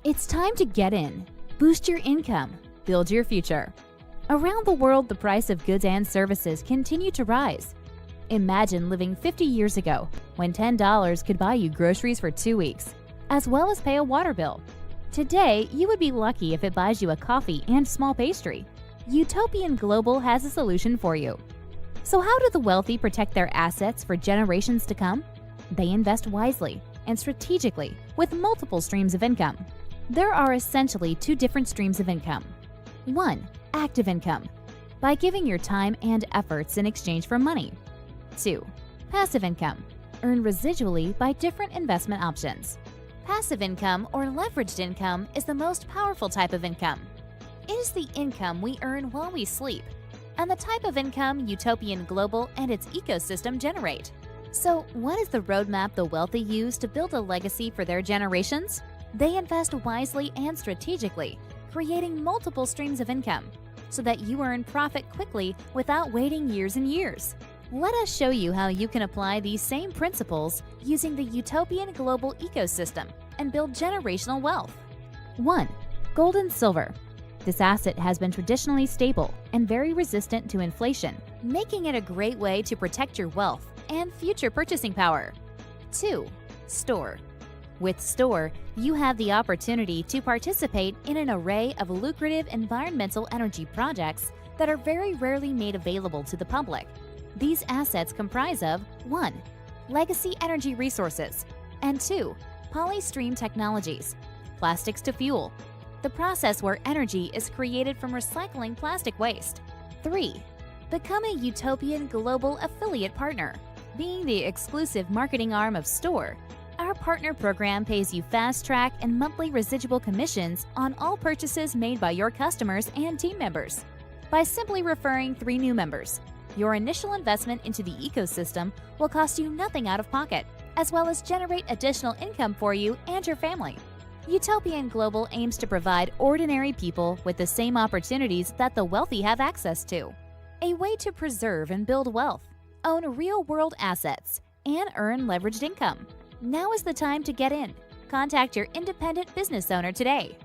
It's time to get in, boost your income, build your future. Around the world, the price of goods and services continue to rise. Imagine living 50 years ago when $10 could buy you groceries for 2 weeks, as well as pay a water bill. Today, you would be lucky if it buys you a coffee and small pastry. Utopian Global has a solution for you. So how do the wealthy protect their assets for generations to come? They invest wisely and strategically with multiple streams of income. There are essentially 2 different streams of income. 1. Active income, by giving your time and efforts in exchange for money. 2. Passive income, earned residually by different investment options. Passive income or leveraged income is the most powerful type of income. It is the income we earn while we sleep, and the type of income Utopian Global and its ecosystem generate. So, what is the roadmap the wealthy use to build a legacy for their generations? They invest wisely and strategically, creating multiple streams of income, so that you earn profit quickly without waiting years and years. Let us show you how you can apply these same principles using the Utopian Global ecosystem and build generational wealth. 1. Gold and silver. This asset has been traditionally stable and very resistant to inflation, making it a great way to protect your wealth and future purchasing power. 2. Store. With Store, you have the opportunity to participate in an array of lucrative environmental energy projects that are very rarely made available to the public. These assets comprise of 1. Legacy energy resources, and 2. Polystream technologies, plastics to fuel, the process where energy is created from recycling plastic waste. 3. Become a Utopian Global affiliate partner. Being the exclusive marketing arm of Store, our partner program pays you fast-track and monthly residual commissions on all purchases made by your customers and team members. By simply referring 3 new members, your initial investment into the ecosystem will cost you nothing out of pocket, as well as generate additional income for you and your family. Utopian Global aims to provide ordinary people with the same opportunities that the wealthy have access to. A way to preserve and build wealth, own real-world assets, and earn leveraged income. Now is the time to get in. Contact your independent business owner today.